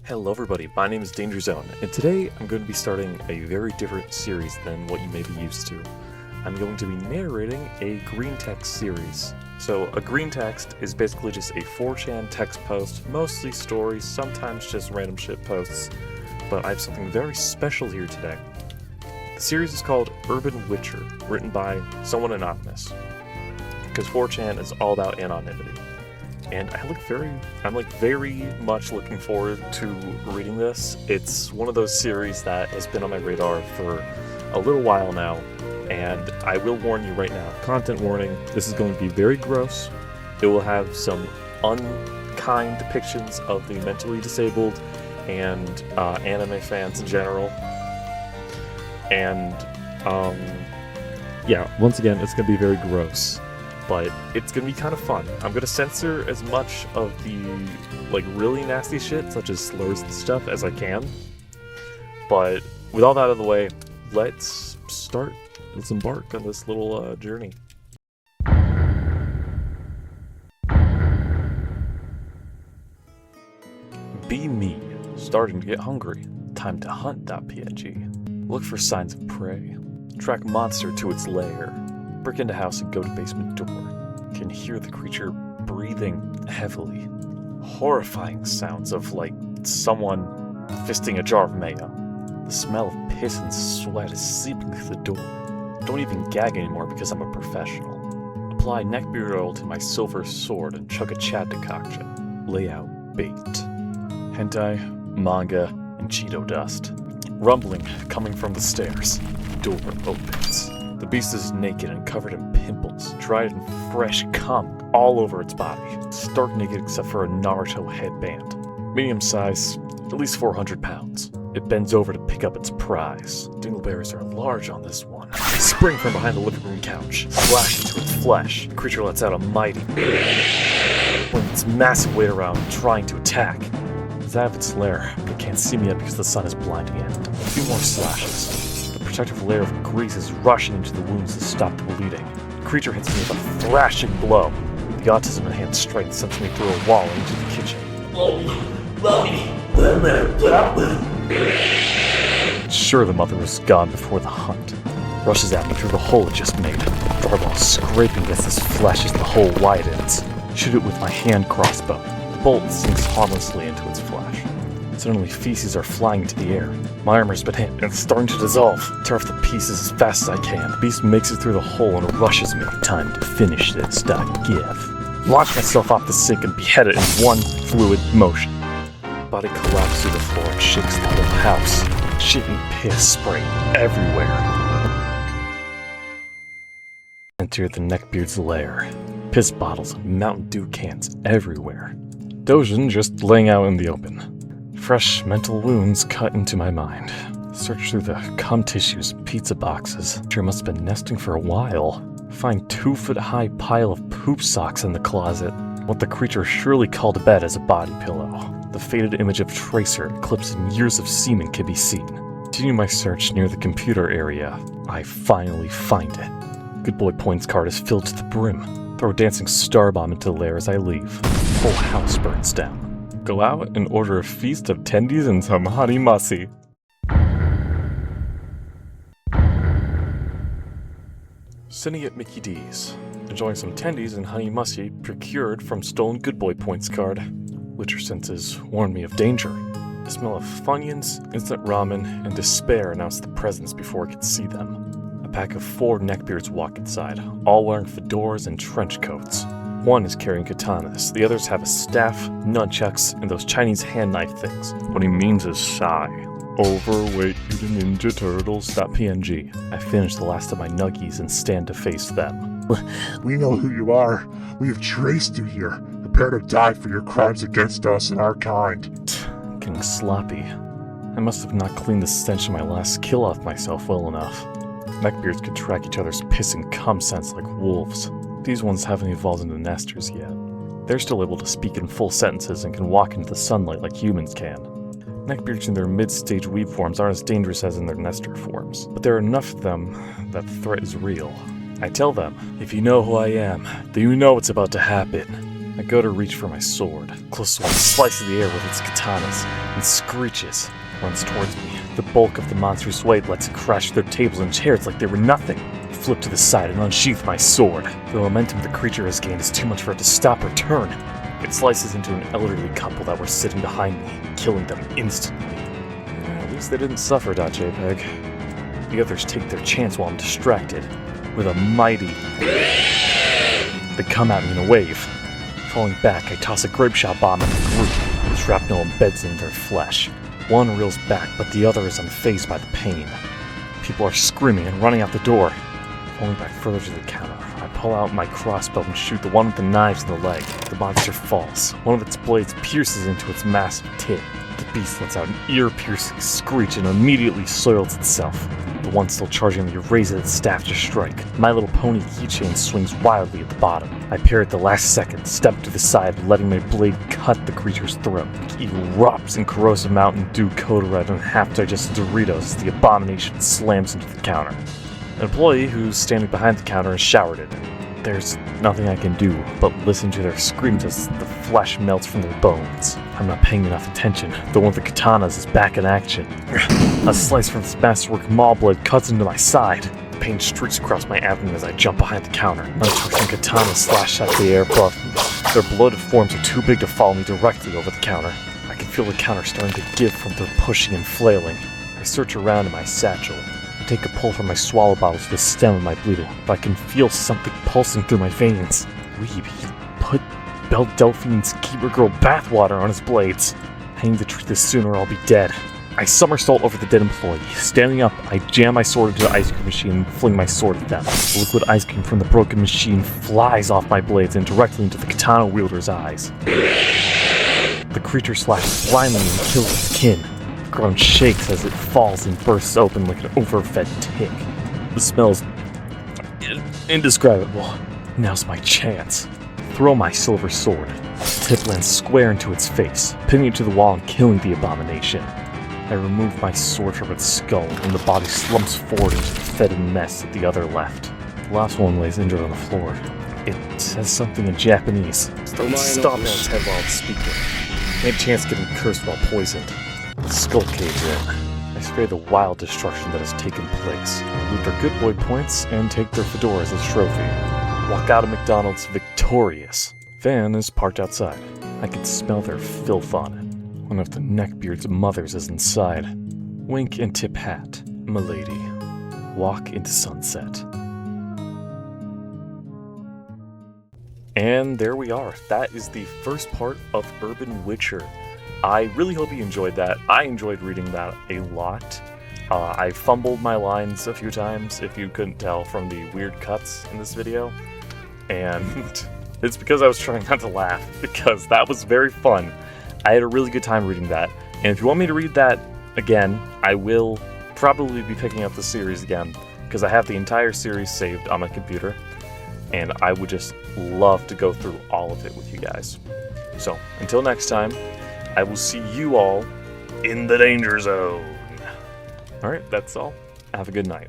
Hello everybody, my name is DangerZone, and today I'm going to be starting a very different series than what you may be used to. I'm going to be narrating a Greentext series. So a Greentext is basically just a 4chan text post, mostly stories, sometimes just random shit posts, but I have something very special here today. The series is called Urban Witcher, written by someone anonymous, because 4chan is all about anonymity. And I'm very much looking forward to reading this. It's one of those series that has been on my radar for a little while now, and I will warn you right now, content warning, this is going to be very gross. It will have some unkind depictions of the mentally disabled and anime fans in general. And yeah, once again, it's going to be very gross. But it's going to be kind of fun. I'm going to censor as much of the, really nasty shit, such as slurs and stuff, as I can. But with all that out of the way, let's embark on this little journey. Be me. Starting to get hungry. Time to hunt.png. Look for signs of prey. Track monster to its lair. Break into house and go to basement door. Can hear the creature breathing heavily. Horrifying sounds of, someone fisting a jar of mayo. The smell of piss and sweat is seeping through the door. Don't even gag anymore because I'm a professional. Apply Neckbeard oil to my silver sword and chug a Chad decoction. Lay out bait. Hentai, manga, and Cheeto dust. Rumbling coming from the stairs. Door opens. The beast is naked and covered in pimples, dried and fresh cum all over its body. Stark naked except for a Naruto headband. Medium size, at least 400 pounds. It bends over to pick up its prize. Dingleberries are large on this one. Spring from behind the living room couch, splash into its flesh. The creature lets out a mighty flings its massive weight around, trying to attack. It's out of its lair, but it can't see me yet because the sun is blinding it. A few more slashes. Protective layer of grease is rushing into the wounds to stop the bleeding. The creature hits me with a thrashing blow. The autism-enhanced strength sends me through a wall into the kitchen. Sure, the mother was gone before the hunt. Rushes at me through the hole it just made. Darball scraping against his flesh as the hole widens. Shoot it with my hand crossbow. The bolt sinks harmlessly into its flesh. Suddenly, feces are flying into the air. My armor's been hit, and it's starting to dissolve. Tear off the pieces as fast as I can. The beast makes it through the hole and rushes me. Time to finish this. .gif. Launch myself off the sink and behead it in one fluid motion. Body collapses through the floor and shakes the whole house. Shit and piss spray everywhere. Enter the Neckbeard's lair. Piss bottles and Mountain Dew cans everywhere. Dojin just laying out in the open. Fresh mental wounds cut into my mind. Search through the cum tissues and pizza boxes. Sure must have been nesting for a while. Find 2-foot-high pile of poop socks in the closet. What the creature surely called a bed as a body pillow. The faded image of Tracer eclipsed in years of semen can be seen. Continue my search near the computer area. I finally find it. Good boy points card is filled to the brim. Throw a dancing star bomb into the lair as I leave. The whole house burns down. Go out and order a feast of tendies and some harimasi. Sitting at Mickey D's, enjoying some tendies and harimasi procured from stolen good boy points card. Witcher senses warn me of danger. The smell of Funyuns, instant ramen, and despair announce the presence before I could see them. A pack of 4 neckbeards walk inside, all wearing fedoras and trench coats. One is carrying katanas, the others have a staff, nunchucks, and those Chinese hand knife things. What he means is shy. Overweight Mutant Ninja Turtles.png. I finish the last of my nuggies and stand to face them. We know who you are. We have traced you here. Prepare to die for your crimes against us and our kind. Getting sloppy. I must have not cleaned the stench of my last kill off myself well enough. Neckbeards could track each other's piss and cum scents like wolves. These ones haven't evolved into nesters yet. They're still able to speak in full sentences and can walk into the sunlight like humans can. Neckbeards in their mid-stage weeb forms aren't as dangerous as in their nester forms, but there are enough of them that the threat is real. I tell them, if you know who I am, then you know what's about to happen. I go to reach for my sword. Close one slices the air with its katanas and screeches, runs towards me. The bulk of the monster's weight lets it crash through their tables and chairs like they were nothing. I flip to the side and unsheath my sword. The momentum the creature has gained is too much for it to stop or turn. It slices into an elderly couple that were sitting behind me, killing them instantly. At least they didn't suffer, .jpg. The others take their chance while I'm distracted. With a mighty... They come at me in a wave. Falling back, I toss a grape shot bomb at the group. The shrapnel embeds in their flesh. One reels back, but the other is unfazed by the pain. People are screaming and running out the door. Falling back further to the counter, I pull out my crossbow and shoot the one with the knives in the leg. The monster falls. One of its blades pierces into its massive tip. The beast lets out an ear-piercing screech and immediately soils itself. The one still charging me raises its staff to strike. My Little Pony keychain swings wildly at the bottom. I parry at the last second, step to the side, letting my blade cut the creature's throat. It erupts in corrosive Mountain Dew Coda Red and half-digested Doritos as the abomination slams into the counter. An employee who's standing behind the counter is showered in it. There's nothing I can do but listen to their screams as the flesh melts from their bones. I'm not paying enough attention. The one with the katanas is back in action. A slice from this masterwork maul blade cuts into my side. Pain streaks across my abdomen as I jump behind the counter. Nunchucks and katanas slash at the air above me. Their bloated forms are too big to follow me directly over the counter. I can feel the counter starting to give from their pushing and flailing. I search around in my satchel. I take a pull from my swallow bottle to the stem of my bleeding, but I can feel something pulsing through my veins. Weeb, he put Belle Delphine's Keeper Girl bathwater on his blades. I need to treat this sooner or I'll be dead. I somersault over the dead employee. Standing up, I jam my sword into the ice cream machine and fling my sword at them. The liquid ice cream from the broken machine flies off my blades and directly into the katana wielder's eyes. The creature slashes blindly and kills its kin. The ground shakes as it falls and bursts open like an overfed tick. The smell's indescribable. Now's my chance. Throw my silver sword. The tip lands square into its face, pinning it to the wall and killing the abomination. I remove my sword from its skull, and the body slumps forward into the fetid mess that the other left. The last one lays injured on the floor. It says something in Japanese. Don't stop on its head while it's speaking. Ain't chance getting cursed while poisoned. The skull caves in. I spray the wild destruction that has taken place, loot their good boy points, and take their fedoras as trophy. Walk out of McDonald's victorious. Van is parked outside. I can smell their filth on it. One of the Neckbeard's mothers is inside. Wink and tip hat, m'lady. Walk into sunset. And there we are. That is the first part of Urban Witcher. I really hope you enjoyed that. I enjoyed reading that a lot. I fumbled my lines a few times, if you couldn't tell from the weird cuts in this video. And it's because I was trying not to laugh, because that was very fun. I had a really good time reading that. And if you want me to read that again, I will probably be picking up the series again, because I have the entire series saved on my computer. And I would just love to go through all of it with you guys. So, until next time, I will see you all in the Danger Zone. Alright, that's all. Have a good night.